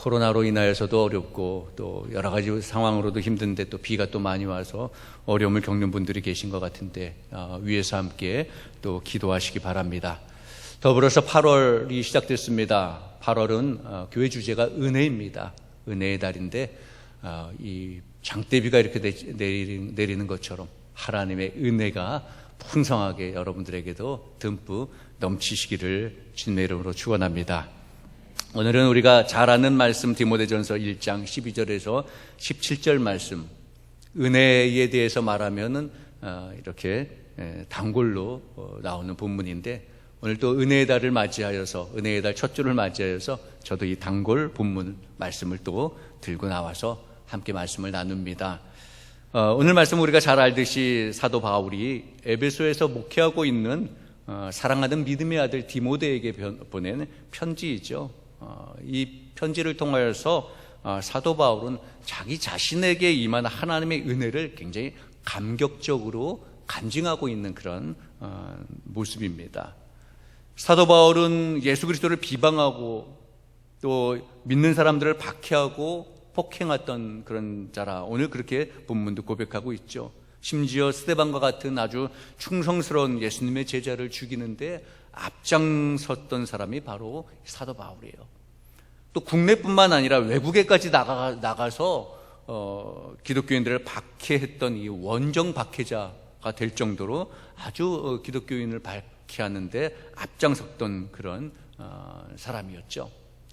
코로나로 인하여서도 어렵고 또 여러 가지 상황으로도 힘든데 또 비가 또 많이 와서 어려움을 겪는 분들이 계신 것 같은데 위에서 함께 또 기도하시기 바랍니다. 더불어서 8월이 시작됐습니다. 8월은 교회 주제가 은혜입니다. 은혜의 달인데 이 장대비가 이렇게 내리는 것처럼 하나님의 은혜가 풍성하게 여러분들에게도 듬뿍 넘치시기를 주님의 이름으로 축원합니다. 오늘은 우리가 잘 아는 말씀 디모데전서 1장 12절에서 17절 말씀, 은혜에 대해서 말하면은 이렇게 단골로 나오는 본문인데, 오늘 또 은혜의 달을 맞이하여서, 은혜의 달 첫 주를 맞이하여서 저도 이 단골 본문 말씀을 또 들고 나와서 함께 말씀을 나눕니다. 오늘 말씀 우리가 잘 알듯이 사도 바울이 에베소에서 목회하고 있는 사랑하는 믿음의 아들 디모데에게 보낸 편지이죠. 이 편지를 통하여서 사도 바울은 자기 자신에게 임한 하나님의 은혜를 굉장히 감격적으로 간증하고 있는 그런 모습입니다. 사도 바울은 예수 그리스도를 비방하고 또 믿는 사람들을 박해하고 폭행했던 그런 자라 오늘 그렇게 본문도 고백하고 있죠. 심지어 스데반과 같은 아주 충성스러운 예수님의 제자를 죽이는데 앞장섰던 사람이 바로 사도 바울이에요. 또 국내뿐만 아니라 외국에까지 나가서 기독교인들을 박해했던 이 원정 박해자가 될 정도로 아주 기독교인을 박해하는데 앞장섰던 그런 사람이었죠.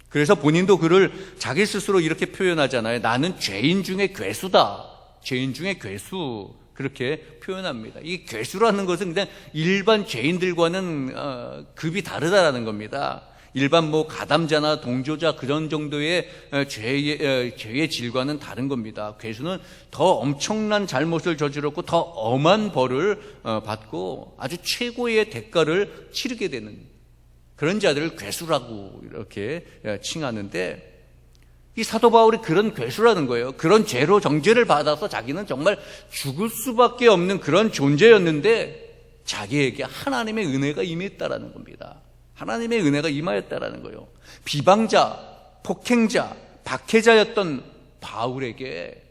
그래서 본인도 그를 자기 스스로 이렇게 표현하잖아요. 나는 죄인 중에 괴수다. 죄인 중에 괴수. 그렇게 표현합니다. 이 괴수라는 것은 그냥 일반 죄인들과는 급이 다르다라는 겁니다. 일반 가담자나 동조자 그런 정도의 죄의 질과는 다른 겁니다. 괴수는 더 엄청난 잘못을 저질렀고 더 엄한 벌을 받고 아주 최고의 대가를 치르게 되는 그런 자들을 괴수라고 이렇게 칭하는데, 이 사도 바울이 그런 괴수라는 거예요. 그런 죄로 정죄를 받아서 자기는 정말 죽을 수밖에 없는 그런 존재였는데 자기에게 하나님의 은혜가 임했다라는 겁니다. 하나님의 은혜가 임하였다라는 거예요. 비방자, 폭행자, 박해자였던 바울에게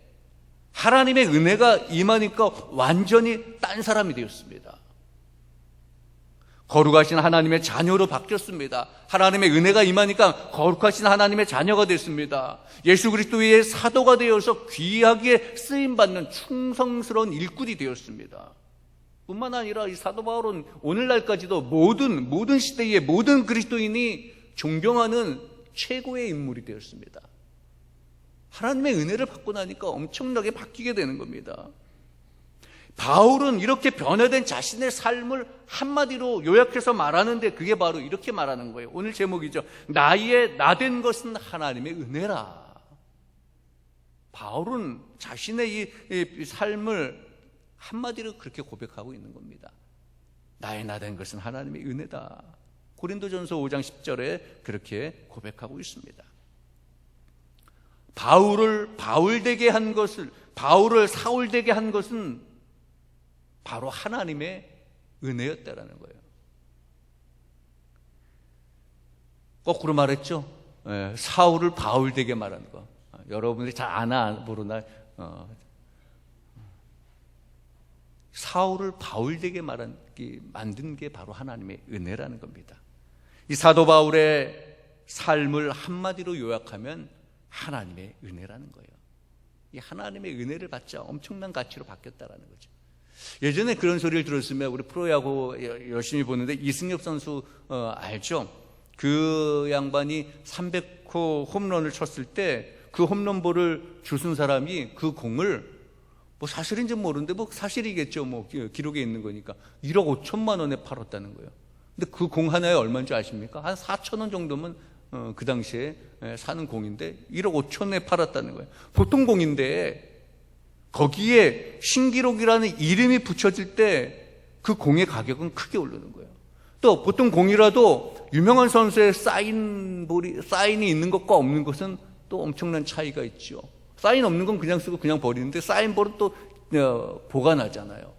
하나님의 은혜가 임하니까 완전히 딴 사람이 되었습니다. 거룩하신 하나님의 자녀로 바뀌었습니다. 하나님의 은혜가 임하니까 거룩하신 하나님의 자녀가 됐습니다. 예수 그리스도의 사도가 되어서 귀하게 쓰임받는 충성스러운 일꾼이 되었습니다. 뿐만 아니라 이 사도 바울은 오늘날까지도 모든 시대의 모든 그리스도인이 존경하는 최고의 인물이 되었습니다. 하나님의 은혜를 받고 나니까 엄청나게 바뀌게 되는 겁니다. 바울은 이렇게 변화된 자신의 삶을 한마디로 요약해서 말하는데 그게 바로 이렇게 말하는 거예요. 오늘 제목이죠. 나된 것은 하나님의 은혜라. 바울은 자신의 이 삶을 한마디로 그렇게 고백하고 있는 겁니다. 나된 것은 하나님의 은혜다. 고린도전서 5장 10절에 그렇게 고백하고 있습니다. 바울을 사울되게 한 것은 바로 하나님의 은혜였다라는 거예요. 거꾸로 말했죠. 사울을 바울되게 말하는 거. 여러분들이 잘 아나 모르나 사울을 바울되게 만든 게 바로 하나님의 은혜라는 겁니다. 이 사도 바울의 삶을 한마디로 요약하면 하나님의 은혜라는 거예요. 이 하나님의 은혜를 받자 엄청난 가치로 바뀌었다라는 거죠. 예전에 그런 소리를 들었으면 우리 프로야구 열심히 보는데 이승엽 선수 알죠? 그 양반이 300호 홈런을 쳤을 때 그 홈런볼을 주순 사람이 그 공을 사실인지 모르는데 사실이겠죠. 기록에 있는 거니까 1억 5천만 원에 팔았다는 거예요. 근데 그 공 하나에 얼마인 줄 아십니까? 한 4천 원 정도면 그 당시에 사는 공인데 1억 5천에 팔았다는 거예요. 보통 공인데 거기에 신기록이라는 이름이 붙여질 때 그 공의 가격은 크게 오르는 거예요. 또 보통 공이라도 유명한 선수의 사인이 있는 것과 없는 것은 또 엄청난 차이가 있죠. 사인 없는 건 그냥 쓰고 그냥 버리는데 사인볼은 또 보관하잖아요.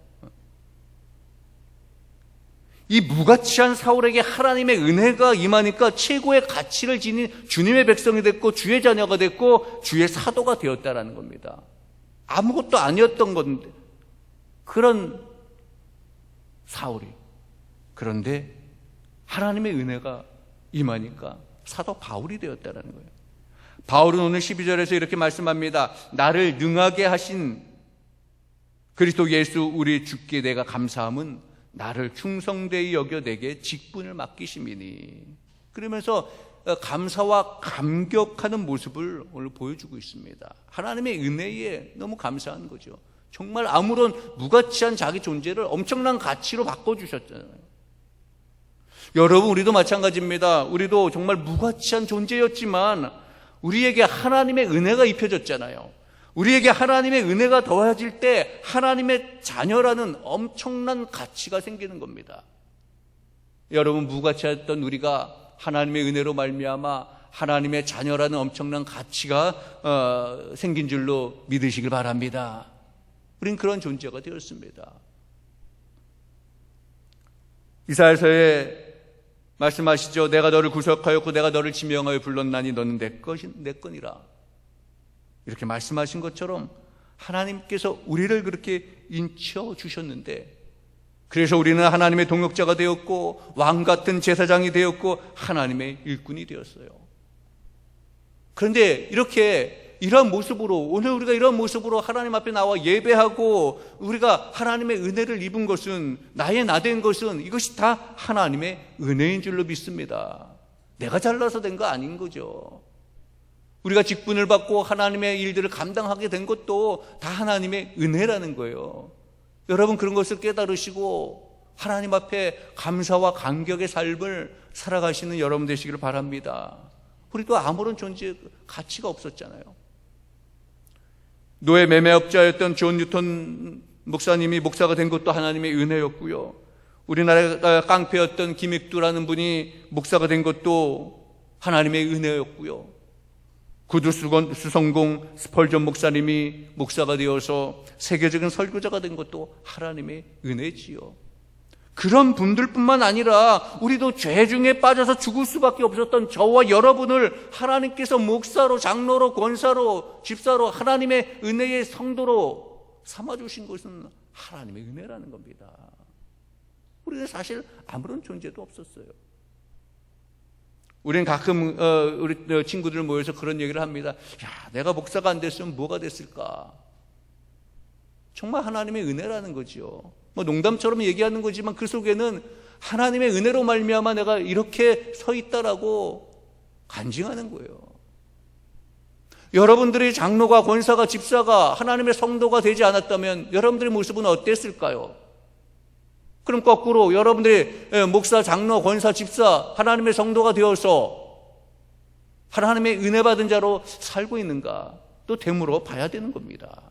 이 무가치한 사울에게 하나님의 은혜가 임하니까 최고의 가치를 지닌 주님의 백성이 됐고 주의 자녀가 됐고 주의 사도가 되었다라는 겁니다. 아무것도 아니었던 건데 그런 사울이, 그런데 하나님의 은혜가 임하니까 사도 바울이 되었다라는 거예요. 바울은 오늘 12절에서 이렇게 말씀합니다. 나를 능하게 하신 그리스도 예수 우리 주께 내가 감사함은 나를 충성되이 여겨 내게 직분을 맡기심이니. 그러면서 감사와 감격하는 모습을 오늘 보여주고 있습니다. 하나님의 은혜에 너무 감사한 거죠. 정말 아무런 무가치한 자기 존재를 엄청난 가치로 바꿔주셨잖아요. 여러분, 우리도 마찬가지입니다. 우리도 정말 무가치한 존재였지만 우리에게 하나님의 은혜가 입혀졌잖아요. 우리에게 하나님의 은혜가 더해질 때 하나님의 자녀라는 엄청난 가치가 생기는 겁니다. 여러분, 무가치했던 우리가 하나님의 은혜로 말미암아 하나님의 자녀라는 엄청난 가치가 생긴 줄로 믿으시길 바랍니다. 우린 그런 존재가 되었습니다. 이사야서에 말씀하시죠. 내가 너를 구속하였고 내가 너를 지명하여 불렀나니 너는 내 거니라. 이렇게 말씀하신 것처럼 하나님께서 우리를 그렇게 인쳐 주셨는데, 그래서 우리는 하나님의 동역자가 되었고 왕 같은 제사장이 되었고 하나님의 일꾼이 되었어요. 그런데 이러한 모습으로, 오늘 우리가 이런 모습으로 하나님 앞에 나와 예배하고 우리가 하나님의 은혜를 입은 것은, 나의 나된 것은 이것이 다 하나님의 은혜인 줄로 믿습니다. 내가 잘나서 된 거 아닌 거죠. 우리가 직분을 받고 하나님의 일들을 감당하게 된 것도 다 하나님의 은혜라는 거예요. 여러분, 그런 것을 깨달으시고 하나님 앞에 감사와 감격의 삶을 살아가시는 여러분 되시기를 바랍니다. 우리도 아무런 존재 가치가 없었잖아요. 노예 매매업자였던 존 뉴턴 목사님이 목사가 된 것도 하나님의 은혜였고요. 우리나라 깡패였던 김익두라는 분이 목사가 된 것도 하나님의 은혜였고요. 구두 수성공 스펄전 목사님이 목사가 되어서 세계적인 설교자가 된 것도 하나님의 은혜지요. 그런 분들뿐만 아니라 우리도 죄 중에 빠져서 죽을 수밖에 없었던 저와 여러분을 하나님께서 목사로, 장로로, 권사로, 집사로, 하나님의 은혜의 성도로 삼아주신 것은 하나님의 은혜라는 겁니다. 우리는 사실 아무런 존재도 없었어요. 우리는 가끔 우리 친구들 모여서 그런 얘기를 합니다. 야, 내가 목사가 안 됐으면 뭐가 됐을까? 정말 하나님의 은혜라는 거죠. 뭐 농담처럼 얘기하는 거지만 그 속에는 하나님의 은혜로 말미암아 내가 이렇게 서 있다라고 간증하는 거예요. 여러분들이 장로가, 권사가, 집사가, 하나님의 성도가 되지 않았다면 여러분들의 모습은 어땠을까요? 그럼 거꾸로 여러분들이 목사, 장로, 권사, 집사, 하나님의 성도가 되어서 하나님의 은혜 받은 자로 살고 있는가 또 되물어 봐야 되는 겁니다.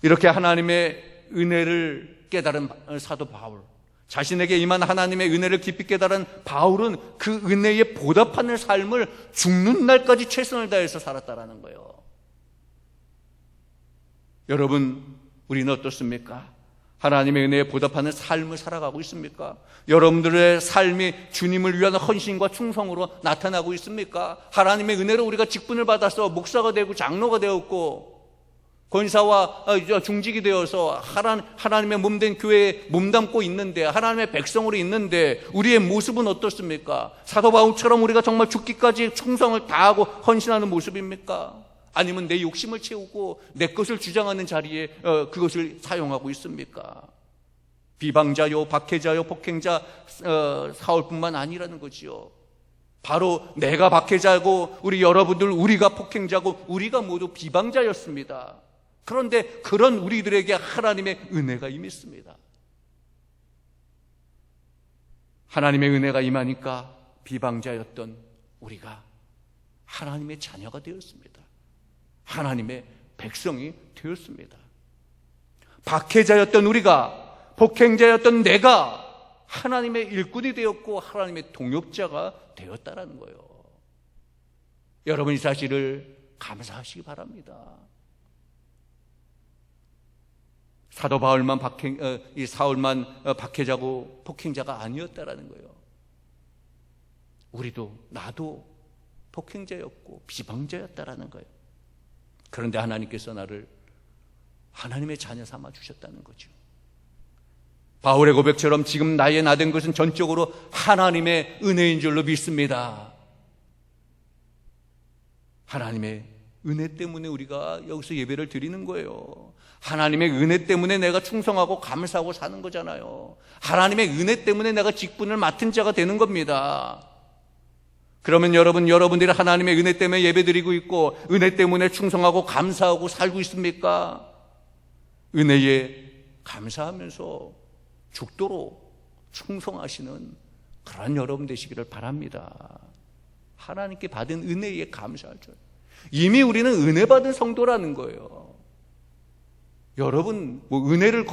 이렇게 하나님의 은혜를 깨달은 사도 바울, 자신에게 임한 하나님의 은혜를 깊이 깨달은 바울은 그 은혜에 보답하는 삶을 죽는 날까지 최선을 다해서 살았다라는 거예요. 여러분, 우리는 어떻습니까? 하나님의 은혜에 보답하는 삶을 살아가고 있습니까? 여러분들의 삶이 주님을 위한 헌신과 충성으로 나타나고 있습니까? 하나님의 은혜로 우리가 직분을 받아서 목사가 되고 장로가 되었고 권사와 중직이 되어서 하나님의 몸된 교회에 몸담고 있는데, 하나님의 백성으로 있는데 우리의 모습은 어떻습니까? 사도 바울처럼 우리가 정말 죽기까지 충성을 다하고 헌신하는 모습입니까? 아니면 내 욕심을 채우고 내 것을 주장하는 자리에 그것을 사용하고 있습니까? 비방자요, 박해자요, 폭행자 사울뿐만 아니라는 거지요. 바로 내가 박해자고 우리 여러분들, 우리가 폭행자고 우리가 모두 비방자였습니다. 그런데 그런 우리들에게 하나님의 은혜가 임했습니다. 하나님의 은혜가 임하니까 비방자였던 우리가 하나님의 자녀가 되었습니다. 하나님의 백성이 되었습니다. 박해자였던 우리가, 폭행자였던 내가 하나님의 일꾼이 되었고 하나님의 동역자가 되었다라는 거예요. 여러분, 이 사실을 감사하시기 바랍니다. 사도 바울만 이 사울만 박해자고 폭행자가 아니었다라는 거예요. 우리도 나도 폭행자였고 비방자였다라는 거예요. 그런데 하나님께서 나를 하나님의 자녀 삼아 주셨다는 거죠. 바울의 고백처럼 지금 나의 나 된 것은 전적으로 하나님의 은혜인 줄로 믿습니다. 하나님의 은혜 때문에 우리가 여기서 예배를 드리는 거예요. 하나님의 은혜 때문에 내가 충성하고 감사하고 사는 거잖아요. 하나님의 은혜 때문에 내가 직분을 맡은 자가 되는 겁니다. 그러면 여러분들이 하나님의 은혜 때문에 예배드리고 있고 은혜 때문에 충성하고 감사하고 살고 있습니까? 은혜에 감사하면서 죽도록 충성하시는 그런 여러분 되시기를 바랍니다. 하나님께 받은 은혜에 감사할 줄. 이미 우리는 은혜 받은 성도라는 거예요. 여러분 은혜를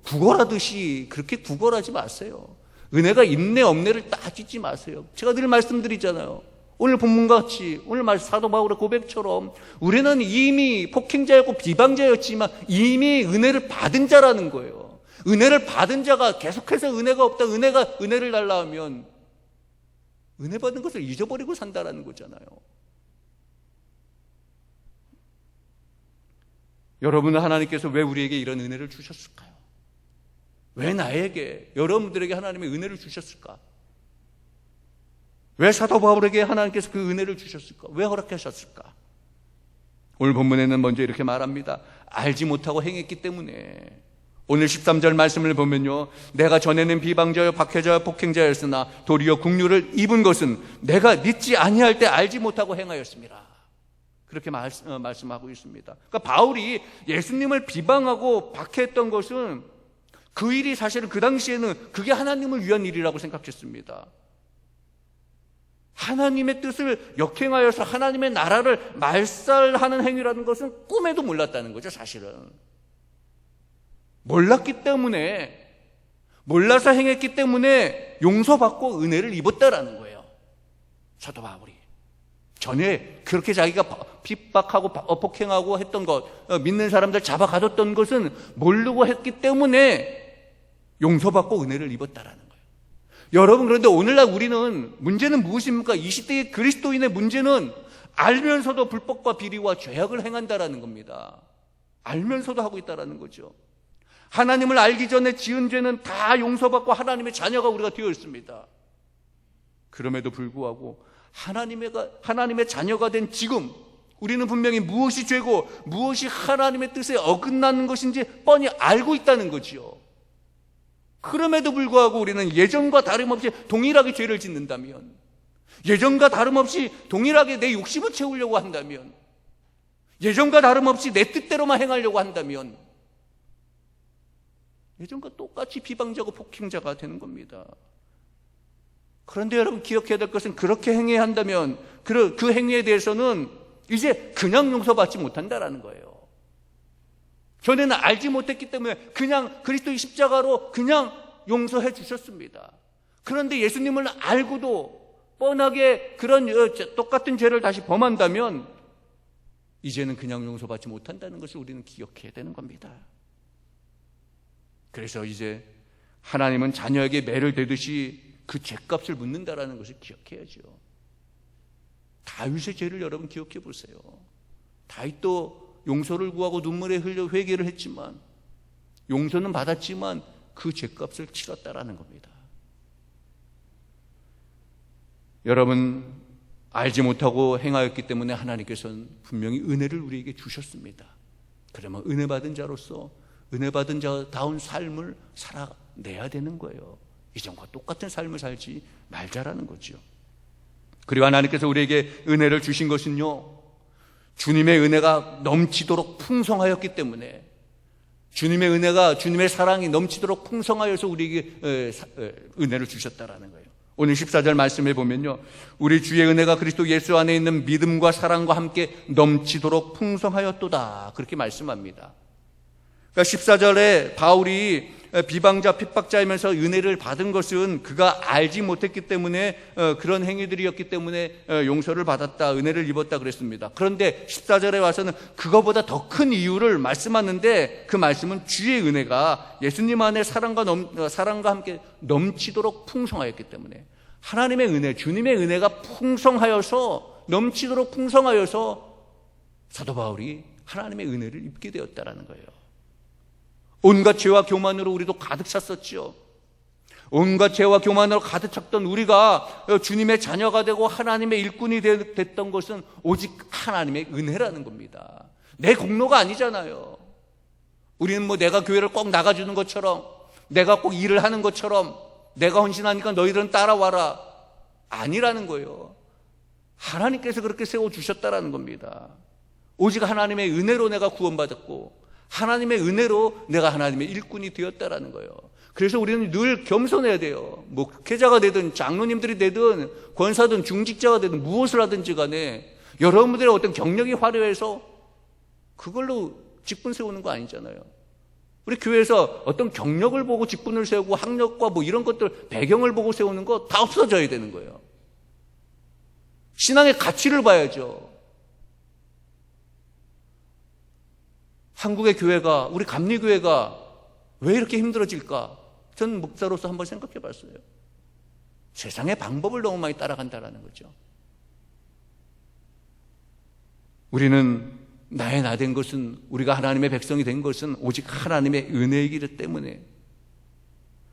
구걸하듯이 그렇게 구걸하지 마세요. 은혜가 있네 없네를 따지지 마세요. 제가 늘 말씀드리잖아요. 오늘 본문과 같이 오늘 사도 바울의 고백처럼 우리는 이미 폭행자였고 비방자였지만 이미 은혜를 받은 자라는 거예요. 은혜를 받은 자가 계속해서 은혜가 없다, 은혜를 달라 하면 은혜 받은 것을 잊어버리고 산다라는 거잖아요. 여러분은 하나님께서 왜 우리에게 이런 은혜를 주셨을까요? 왜 나에게, 여러분들에게 하나님의 은혜를 주셨을까? 왜 사도 바울에게 하나님께서 그 은혜를 주셨을까? 왜 허락하셨을까? 오늘 본문에는 먼저 이렇게 말합니다. 알지 못하고 행했기 때문에. 오늘 13절 말씀을 보면요, 내가 전에는 비방자여 박해자여 폭행자였으나 도리어 국류를 입은 것은 내가 믿지 아니할 때 알지 못하고 행하였습니다. 그렇게 말씀하고 있습니다. 그러니까 바울이 예수님을 비방하고 박해했던 것은 그 일이 사실은 그 당시에는 그게 하나님을 위한 일이라고 생각했습니다. 하나님의 뜻을 역행하여서 하나님의 나라를 말살하는 행위라는 것은 꿈에도 몰랐다는 거죠, 사실은. 몰랐기 때문에, 몰라서 행했기 때문에 용서받고 은혜를 입었다라는 거예요, 사도 바울이. 전에 그렇게 자기가 핍박하고 폭행하고 했던 것, 믿는 사람들 잡아가뒀던 것은 모르고 했기 때문에 용서받고 은혜를 입었다라는 거예요. 여러분, 그런데 오늘날 우리는 문제는 무엇입니까? 이 시대의 그리스도인의 문제는 알면서도 불법과 비리와 죄악을 행한다라는 겁니다. 알면서도 하고 있다라는 거죠. 하나님을 알기 전에 지은 죄는 다 용서받고 하나님의 자녀가 우리가 되어 있습니다. 그럼에도 불구하고 하나님의 자녀가 된 지금 우리는 분명히 무엇이 죄고 무엇이 하나님의 뜻에 어긋나는 것인지 뻔히 알고 있다는 거지요. 그럼에도 불구하고 우리는 예전과 다름없이 동일하게 죄를 짓는다면, 예전과 다름없이 동일하게 내 욕심을 채우려고 한다면, 예전과 다름없이 내 뜻대로만 행하려고 한다면 예전과 똑같이 비방자고 폭행자가 되는 겁니다. 그런데 여러분 기억해야 될 것은 그렇게 행해야 한다면 그 행위에 대해서는 이제 그냥 용서받지 못한다라는 거예요. 전에는 알지 못했기 때문에 그냥 그리스도의 십자가로 그냥 용서해 주셨습니다. 그런데 예수님을 알고도 뻔하게 그런 똑같은 죄를 다시 범한다면 이제는 그냥 용서받지 못한다는 것을 우리는 기억해야 되는 겁니다. 그래서 이제 하나님은 자녀에게 매를 대듯이 그 죄값을 묻는다라는 것을 기억해야죠. 다윗의 죄를 여러분 기억해 보세요. 다윗도 용서를 구하고 눈물에 흘려 회개를 했지만, 용서는 받았지만 그 죄값을 치렀다라는 겁니다. 여러분, 알지 못하고 행하였기 때문에 하나님께서는 분명히 은혜를 우리에게 주셨습니다. 그러면 은혜 받은 자로서 은혜 받은 자다운 삶을 살아내야 되는 거예요. 이전과 똑같은 삶을 살지 말자라는 거죠. 그리고 하나님께서 우리에게 은혜를 주신 것은요, 주님의 은혜가 넘치도록 풍성하였기 때문에, 주님의 은혜가, 주님의 사랑이 넘치도록 풍성하여서 우리에게 은혜를 주셨다라는 거예요. 오늘 14절 말씀에 보면요, 우리 주의 은혜가 그리스도 예수 안에 있는 믿음과 사랑과 함께 넘치도록 풍성하였도다, 그렇게 말씀합니다. 그러니까 14절에 바울이 비방자 핍박자이면서 은혜를 받은 것은 그가 알지 못했기 때문에 그런 행위들이었기 때문에 용서를 받았다, 은혜를 입었다 그랬습니다. 그런데 14절에 와서는 그거보다 더 큰 이유를 말씀하는데, 그 말씀은 주의 은혜가 예수님 안에 사랑과 함께 넘치도록 풍성하였기 때문에, 하나님의 은혜, 주님의 은혜가 풍성하여서, 넘치도록 풍성하여서 사도 바울이 하나님의 은혜를 입게 되었다라는 거예요. 온갖 죄와 교만으로 우리도 가득 찼었죠. 온갖 죄와 교만으로 가득 찼던 우리가 주님의 자녀가 되고 하나님의 일꾼이 됐던 것은 오직 하나님의 은혜라는 겁니다. 내 공로가 아니잖아요. 우리는 내가 교회를 꼭 나가주는 것처럼, 내가 꼭 일을 하는 것처럼, 내가 헌신하니까 너희들은 따라와라, 아니라는 거예요. 하나님께서 그렇게 세워주셨다라는 겁니다. 오직 하나님의 은혜로 내가 구원받았고, 하나님의 은혜로 내가 하나님의 일꾼이 되었다라는 거예요. 그래서 우리는 늘 겸손해야 돼요. 목회자가 되든 장로님들이 되든 권사든 중직자가 되든 무엇을 하든지 간에 여러분들의 어떤 경력이 화려해서 그걸로 직분 세우는 거 아니잖아요. 우리 교회에서 어떤 경력을 보고 직분을 세우고 학력과 이런 것들, 배경을 보고 세우는 거 다 없어져야 되는 거예요. 신앙의 가치를 봐야죠. 한국의 교회가, 우리 감리교회가 왜 이렇게 힘들어질까? 저는 목사로서 한번 생각해 봤어요. 세상의 방법을 너무 많이 따라간다라는 거죠. 우리는 나의 나 된 것은, 우리가 하나님의 백성이 된 것은 오직 하나님의 은혜이기 때문에,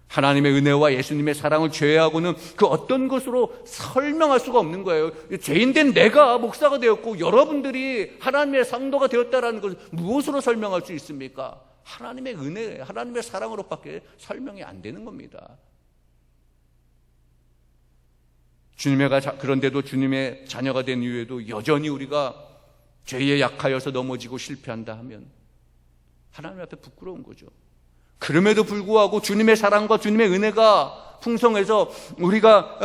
하나님의 은혜와 예수님의 사랑을 제외하고는 그 어떤 것으로 설명할 수가 없는 거예요. 죄인된 내가 목사가 되었고 여러분들이 하나님의 성도가 되었다는 것을 무엇으로 설명할 수 있습니까? 하나님의 은혜, 하나님의 사랑으로밖에 설명이 안 되는 겁니다. 그런데도 주님의 자녀가 된 이후에도 여전히 우리가 죄에 약하여서 넘어지고 실패한다 하면 하나님 앞에 부끄러운 거죠. 그럼에도 불구하고 주님의 사랑과 주님의 은혜가 풍성해서 우리가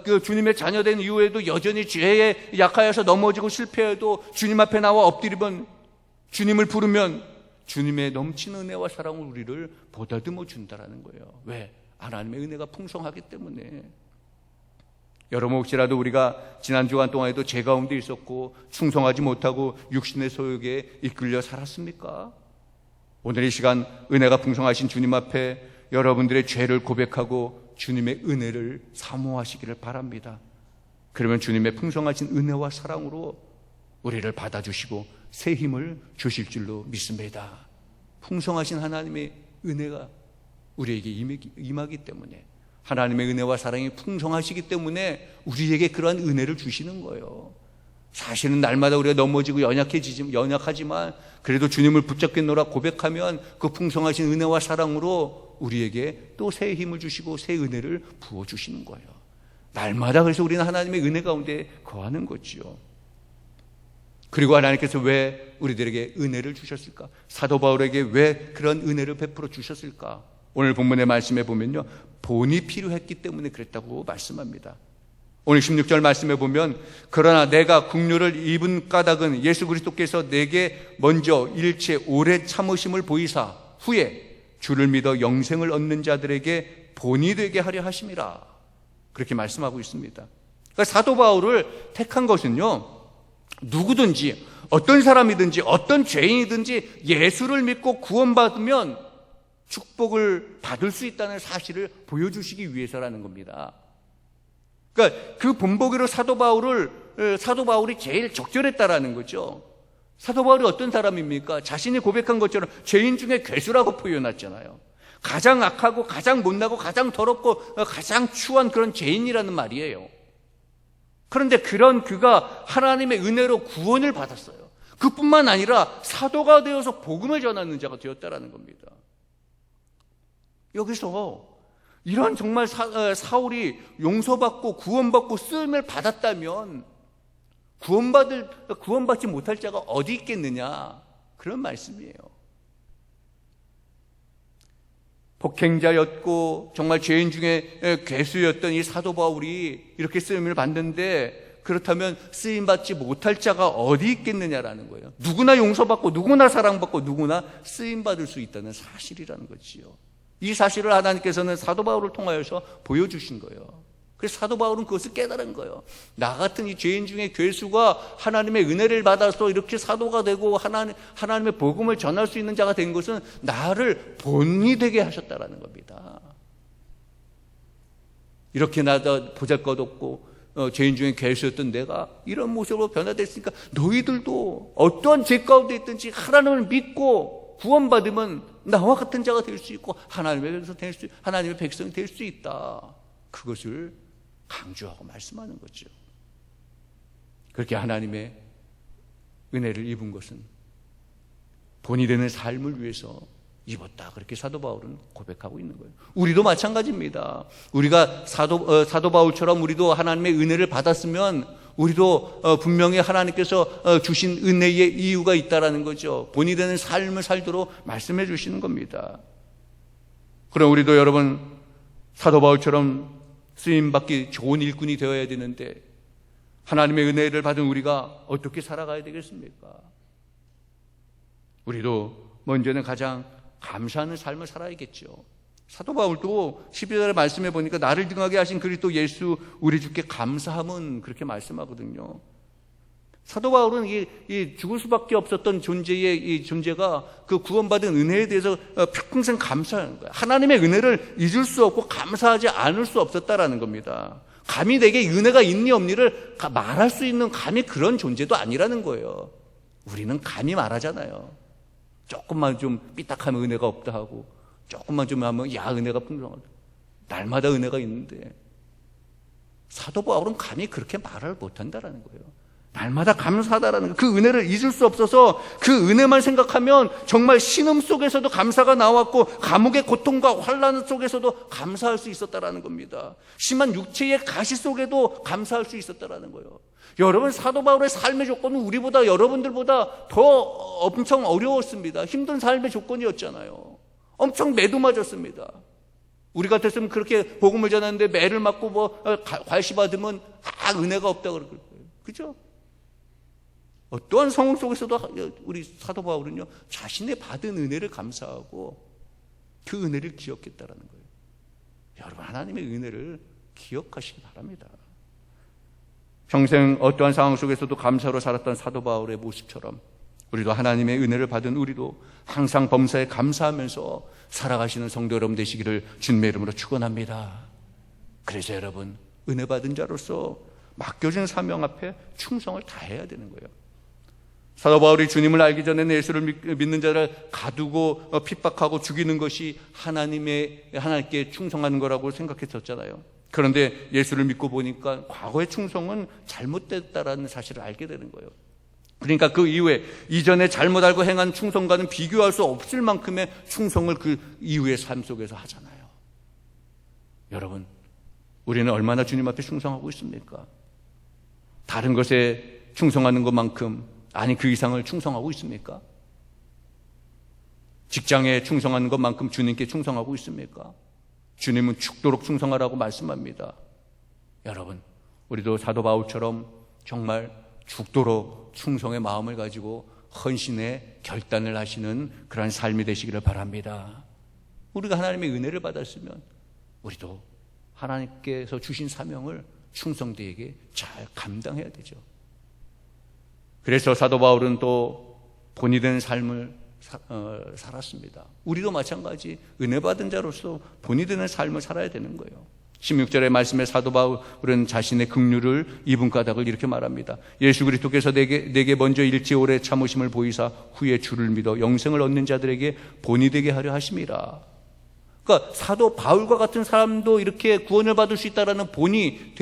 그 주님의 자녀된 이후에도 여전히 죄에 약하여서 넘어지고 실패해도 주님 앞에 나와 엎드리면, 주님을 부르면 주님의 넘치는 은혜와 사랑을 우리를 보다듬어 준다라는 거예요. 왜? 하나님의 은혜가 풍성하기 때문에. 여러분, 혹시라도 우리가 지난 주간 동안에도 죄 가운데 있었고 충성하지 못하고 육신의 소욕에 이끌려 살았습니까? 오늘 이 시간 은혜가 풍성하신 주님 앞에 여러분들의 죄를 고백하고 주님의 은혜를 사모하시기를 바랍니다. 그러면 주님의 풍성하신 은혜와 사랑으로 우리를 받아주시고 새 힘을 주실 줄로 믿습니다. 풍성하신 하나님의 은혜가 우리에게 임하기 때문에, 하나님의 은혜와 사랑이 풍성하시기 때문에 우리에게 그러한 은혜를 주시는 거예요. 사실은 날마다 우리가 넘어지고 연약하지만 그래도 주님을 붙잡겠노라 고백하면 그 풍성하신 은혜와 사랑으로 우리에게 또 새 힘을 주시고 새 은혜를 부어주시는 거예요. 날마다 그래서 우리는 하나님의 은혜 가운데 거하는 거지요. 그리고 하나님께서 왜 우리들에게 은혜를 주셨을까? 사도 바울에게 왜 그런 은혜를 베풀어 주셨을까? 오늘 본문의 말씀에 보면요, 본이 필요했기 때문에 그랬다고 말씀합니다. 오늘 16절 말씀에 보면, 그러나 내가 국류를 입은 까닭은 예수 그리스도께서 내게 먼저 일체 오래 참으심을 보이사 후에 주를 믿어 영생을 얻는 자들에게 본이 되게 하려 하심이라, 그렇게 말씀하고 있습니다. 그러니까 사도 바울을 택한 것은요, 누구든지 어떤 사람이든지 어떤 죄인이든지 예수를 믿고 구원받으면 축복을 받을 수 있다는 사실을 보여주시기 위해서라는 겁니다. 그러니까 그 본보기로 사도 바울이 제일 적절했다라는 거죠. 사도 바울이 어떤 사람입니까? 자신이 고백한 것처럼 죄인 중에 괴수라고 표현했잖아요. 가장 악하고 가장 못나고 가장 더럽고 가장 추한 그런 죄인이라는 말이에요. 그런데 그런 그가 하나님의 은혜로 구원을 받았어요. 그뿐만 아니라 사도가 되어서 복음을 전하는 자가 되었다라는 겁니다. 여기서 이런 정말 사울이 용서받고 구원받고 쓰임을 받았다면 구원받지 못할 자가 어디 있겠느냐, 그런 말씀이에요. 폭행자였고 정말 죄인 중에 괴수였던 이 사도 바울이 이렇게 쓰임을 받는데, 그렇다면 쓰임받지 못할 자가 어디 있겠느냐라는 거예요. 누구나 용서받고 누구나 사랑받고 누구나 쓰임받을 수 있다는 사실이라는 거지요. 이 사실을 하나님께서는 사도 바울을 통하여서 보여주신 거예요. 그래서 사도 바울은 그것을 깨달은 거예요. 나 같은 이 죄인 중에 괴수가 하나님의 은혜를 받아서 이렇게 사도가 되고 하나님의 복음을 전할 수 있는 자가 된 것은 나를 본이 되게 하셨다라는 겁니다. 이렇게 나도 보잘것없고 죄인 중에 괴수였던 내가 이런 모습으로 변화됐으니까 너희들도 어떠한 죄 가운데 있든지 하나님을 믿고 구원받으면 나와 같은 자가 될 수 있고 하나님의 백성이 될 수 있다. 그것을 강조하고 말씀하는 거죠. 그렇게 하나님의 은혜를 입은 것은 본이 되는 삶을 위해서 입었다. 그렇게 사도 바울은 고백하고 있는 거예요. 우리도 마찬가지입니다. 우리가 사도 바울처럼 우리도 하나님의 은혜를 받았으면 우리도 분명히 하나님께서 주신 은혜의 이유가 있다라는 거죠. 본이 되는 삶을 살도록 말씀해 주시는 겁니다. 그럼 우리도 여러분 사도 바울처럼 쓰임받기 좋은 일꾼이 되어야 되는데 하나님의 은혜를 받은 우리가 어떻게 살아가야 되겠습니까? 우리도 먼저는 가장 감사하는 삶을 살아야겠죠. 사도 바울도 12절에 말씀해 보니까 나를 등하게 하신 그리스도 예수 우리 주께 감사함은 그렇게 말씀하거든요. 사도 바울은 이 죽을 수밖에 없었던 이 존재가 그 구원받은 은혜에 대해서 평생 감사하는 거예요. 하나님의 은혜를 잊을 수 없고 감사하지 않을 수 없었다라는 겁니다. 감히 내게 은혜가 있니 없니를 말할 수 있는 감히 그런 존재도 아니라는 거예요. 우리는 감히 말하잖아요. 조금만 좀 삐딱하면 은혜가 없다 하고 조금만 좀 하면 야 은혜가 풍성하다. 날마다 은혜가 있는데 사도 바울은 감히 그렇게 말을 못한다라는 거예요. 날마다 감사하다라는 그 은혜를 잊을 수 없어서 그 은혜만 생각하면 정말 신음 속에서도 감사가 나왔고 감옥의 고통과 환난 속에서도 감사할 수 있었다라는 겁니다. 심한 육체의 가시 속에도 감사할 수 있었다라는 거예요. 여러분 사도 바울의 삶의 조건은 우리보다 여러분들보다 더 엄청 어려웠습니다. 힘든 삶의 조건이었잖아요. 엄청 매도 맞았습니다. 우리 같았으면 그렇게 복음을 전하는데 매를 맞고 괄시 받으면 은혜가 없다 그럴 거예요. 그죠? 어떠한 상황 속에서도 우리 사도 바울은요 자신의 받은 은혜를 감사하고 그 은혜를 기억했다라는 거예요. 여러분 하나님의 은혜를 기억하시기 바랍니다. 평생 어떠한 상황 속에서도 감사로 살았던 사도 바울의 모습처럼 우리도 하나님의 은혜를 받은 우리도 항상 범사에 감사하면서 살아가시는 성도 여러분 되시기를 주님의 이름으로 축원합니다. 그래서 여러분 은혜 받은 자로서 맡겨진 사명 앞에 충성을 다해야 되는 거예요. 사도 바울이 주님을 알기 전에는 예수를 믿는 자를 가두고 핍박하고 죽이는 것이 하나님께 충성하는 거라고 생각했었잖아요. 그런데 예수를 믿고 보니까 과거의 충성은 잘못됐다라는 사실을 알게 되는 거예요. 그러니까 그 이후에 이전에 잘못 알고 행한 충성과는 비교할 수 없을 만큼의 충성을 그 이후의 삶 속에서 하잖아요. 여러분 우리는 얼마나 주님 앞에 충성하고 있습니까? 다른 것에 충성하는 것만큼 아니 그 이상을 충성하고 있습니까? 직장에 충성하는 것만큼 주님께 충성하고 있습니까? 주님은 죽도록 충성하라고 말씀합니다. 여러분 우리도 사도 바울처럼 정말 죽도록 충성의 마음을 가지고 헌신의 결단을 하시는 그런 삶이 되시기를 바랍니다. 우리가 하나님의 은혜를 받았으면 우리도 하나님께서 주신 사명을 충성되게 잘 감당해야 되죠. 그래서 사도 바울은 또 본이 된 삶을 살았습니다. 우리도 마찬가지 은혜 받은 자로서 본이 되는 삶을 살아야 되는 거예요. 16절의 말씀에 사도 바울은 자신의 긍휼을 입은 까닭을 이렇게 말합니다. 예수 그리스도께서 내게 먼저 일찍 오래 참으심을 보이사 후에 주를 믿어 영생을 얻는 자들에게 본이 되게 하려 하심이라. 그러니까 사도 바울과 같은 사람도 이렇게 구원을 받을 수 있다라는 본이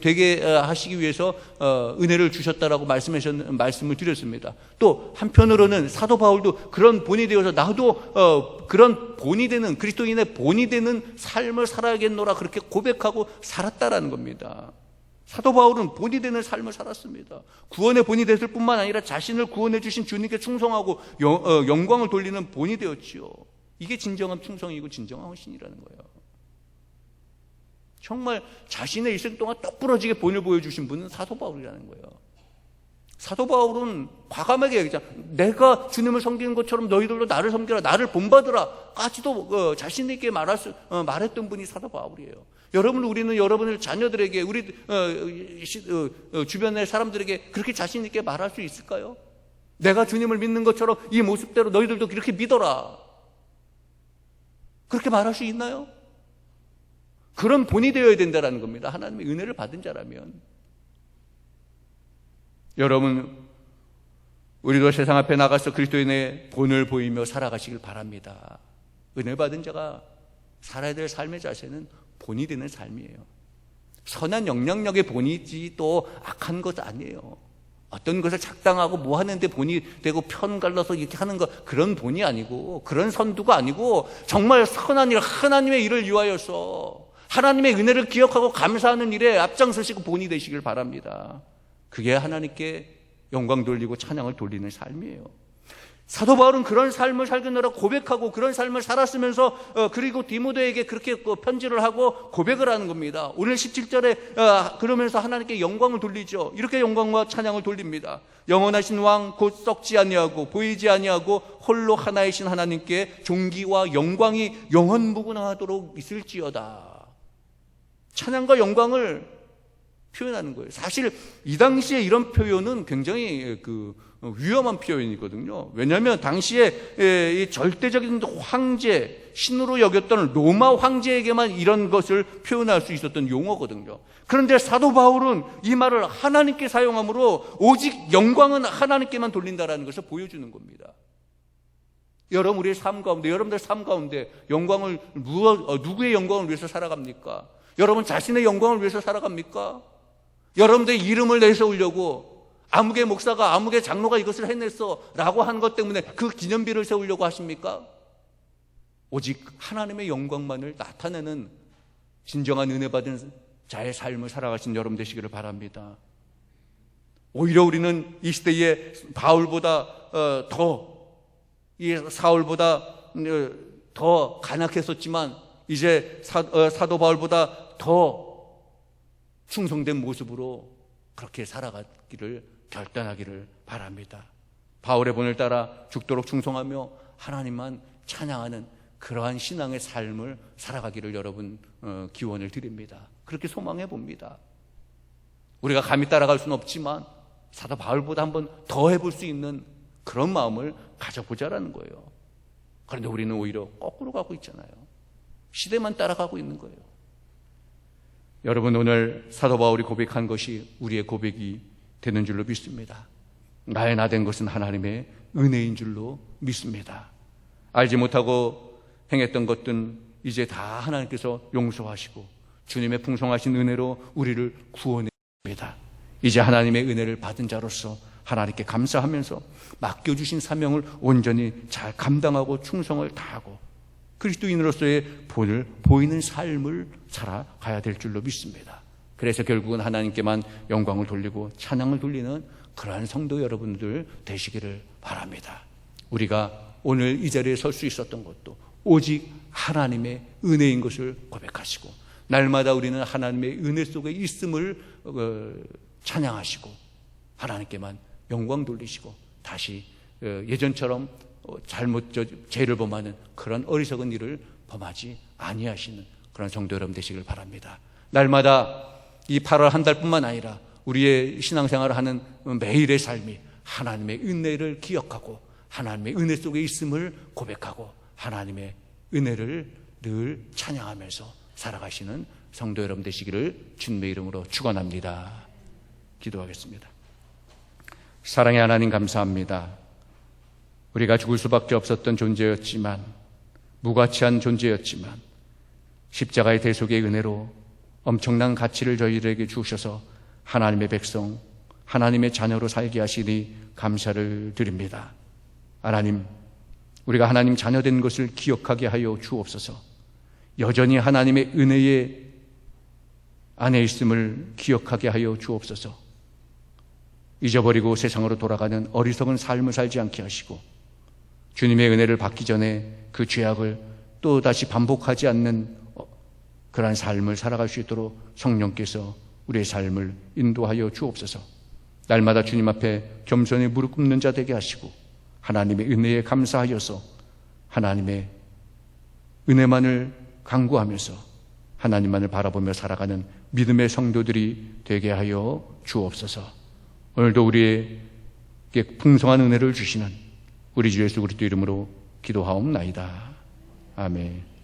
되게 하시기 위해서 은혜를 주셨다라고 말씀을 드렸습니다. 또 한편으로는 사도 바울도 그런 본이 되어서 나도 그런 본이 되는 그리스도인의 본이 되는 삶을 살아야겠노라 그렇게 고백하고 살았다라는 겁니다. 사도 바울은 본이 되는 삶을 살았습니다. 구원의 본이 됐을 뿐만 아니라 자신을 구원해 주신 주님께 충성하고 영광을 돌리는 본이 되었지요. 이게 진정한 충성이고 진정한 헌신이라는 거예요. 정말 자신의 일생 동안 똑부러지게 본을 보여주신 분은 사도 바울이라는 거예요. 사도 바울은 과감하게 얘기하자. 내가 주님을 섬기는 것처럼 너희들도 나를 섬겨라, 나를 본받으라 까지도 자신 있게 말했던 분이 사도 바울이에요. 우리는 여러분의 자녀들에게, 우리 주변의 사람들에게 그렇게 자신 있게 말할 수 있을까요? 내가 주님을 믿는 것처럼 이 모습대로 너희들도 그렇게 믿어라, 그렇게 말할 수 있나요? 그런 본이 되어야 된다는 겁니다. 하나님의 은혜를 받은 자라면. 여러분, 우리도 세상 앞에 나가서 그리스도인의 본을 보이며 살아가시길 바랍니다. 은혜 받은 자가 살아야 될 삶의 자세는 본이 되는 삶이에요. 선한 영향력의 본이지 또 악한 것 아니에요. 어떤 것을 작당하고 뭐 하는데 본이 되고 편 갈라서 이렇게 하는 것, 그런 본이 아니고, 그런 선두가 아니고, 정말 선한 일, 하나님의 일을 위하여서 하나님의 은혜를 기억하고 감사하는 일에 앞장서시고 본이 되시길 바랍니다. 그게 하나님께 영광 돌리고 찬양을 돌리는 삶이에요. 사도 바울은 그런 삶을 살겠노라 고백하고 그런 삶을 살았으면서 그리고 디모데에게 그렇게 편지를 하고 고백을 하는 겁니다. 오늘 17절에 그러면서 하나님께 영광을 돌리죠. 이렇게 영광과 찬양을 돌립니다. 영원하신 왕 곧 썩지 아니하고 보이지 아니하고 홀로 하나이신 하나님께 존귀와 영광이 영원무궁하도록 있을지어다. 찬양과 영광을 표현하는 거예요. 사실 이 당시에 이런 표현은 굉장히 위험한 표현이거든요. 왜냐하면 당시에 이 절대적인 황제, 신으로 여겼던 로마 황제에게만 이런 것을 표현할 수 있었던 용어거든요. 그런데 사도 바울은 이 말을 하나님께 사용함으로 오직 영광은 하나님께만 돌린다는 것을 보여주는 겁니다. 여러분, 우리의 삶 가운데, 여러분들 삶 가운데 영광을 누구의 영광을 위해서 살아갑니까? 여러분 자신의 영광을 위해서 살아갑니까? 여러분들의 이름을 내세우려고 아무개 목사가, 아무개 장로가 이것을 해냈어 라고 하는 것 때문에 그 기념비를 세우려고 하십니까? 오직 하나님의 영광만을 나타내는 진정한 은혜 받은 자의 삶을 살아가신 여러분 되시기를 바랍니다. 오히려 우리는 이 시대에 바울보다 이 사울보다 더 간악했었지만 이제 사도 바울보다 더 충성된 모습으로 그렇게 살아가기를 결단하기를 바랍니다. 바울의 본을 따라 죽도록 충성하며 하나님만 찬양하는 그러한 신앙의 삶을 살아가기를 여러분 기원을 드립니다. 그렇게 소망해 봅니다. 우리가 감히 따라갈 수는 없지만 사도 바울보다 한번 더 해볼 수 있는 그런 마음을 가져보자라는 거예요. 그런데 우리는 오히려 거꾸로 가고 있잖아요. 시대만 따라가고 있는 거예요. 여러분, 오늘 사도 바울이 고백한 것이 우리의 고백이 되는 줄로 믿습니다. 나의 나 된 것은 하나님의 은혜인 줄로 믿습니다. 알지 못하고 행했던 것들은 이제 다 하나님께서 용서하시고 주님의 풍성하신 은혜로 우리를 구원해 줍니다. 이제 하나님의 은혜를 받은 자로서 하나님께 감사하면서 맡겨주신 사명을 온전히 잘 감당하고 충성을 다하고 그리스도인으로서의 본을 보이는 삶을 살아가야 될 줄로 믿습니다. 그래서 결국은 하나님께만 영광을 돌리고 찬양을 돌리는 그러한 성도 여러분들 되시기를 바랍니다. 우리가 오늘 이 자리에 설 수 있었던 것도 오직 하나님의 은혜인 것을 고백하시고 날마다 우리는 하나님의 은혜 속에 있음을 찬양하시고 하나님께만 영광 돌리시고 다시 예전처럼 죄를 범하는 그런 어리석은 일을 범하지 아니하시는 그런 성도 여러분 되시길 바랍니다. 날마다 이 8월 한 달뿐만 아니라 우리의 신앙생활을 하는 매일의 삶이 하나님의 은혜를 기억하고 하나님의 은혜 속에 있음을 고백하고 하나님의 은혜를 늘 찬양하면서 살아가시는 성도 여러분 되시기를 주님의 이름으로 축원합니다. 기도하겠습니다. 사랑의 하나님 감사합니다. 우리가 죽을 수밖에 없었던 존재였지만 무가치한 존재였지만 십자가의 대속의 은혜로 엄청난 가치를 저희들에게 주셔서 하나님의 백성, 하나님의 자녀로 살게 하시니 감사를 드립니다. 하나님, 우리가 하나님 자녀된 것을 기억하게 하여 주옵소서. 여전히 하나님의 은혜의 안에 있음을 기억하게 하여 주옵소서. 잊어버리고 세상으로 돌아가는 어리석은 삶을 살지 않게 하시고 주님의 은혜를 받기 전에 그 죄악을 또 다시 반복하지 않는 그러한 삶을 살아갈 수 있도록 성령께서 우리의 삶을 인도하여 주옵소서. 날마다 주님 앞에 겸손히 무릎 꿇는 자 되게 하시고 하나님의 은혜에 감사하여서 하나님의 은혜만을 간구하면서 하나님만을 바라보며 살아가는 믿음의 성도들이 되게 하여 주옵소서. 오늘도 우리에게 풍성한 은혜를 주시는 우리 주 예수 그리스도 이름으로 기도하옵나이다. 아멘.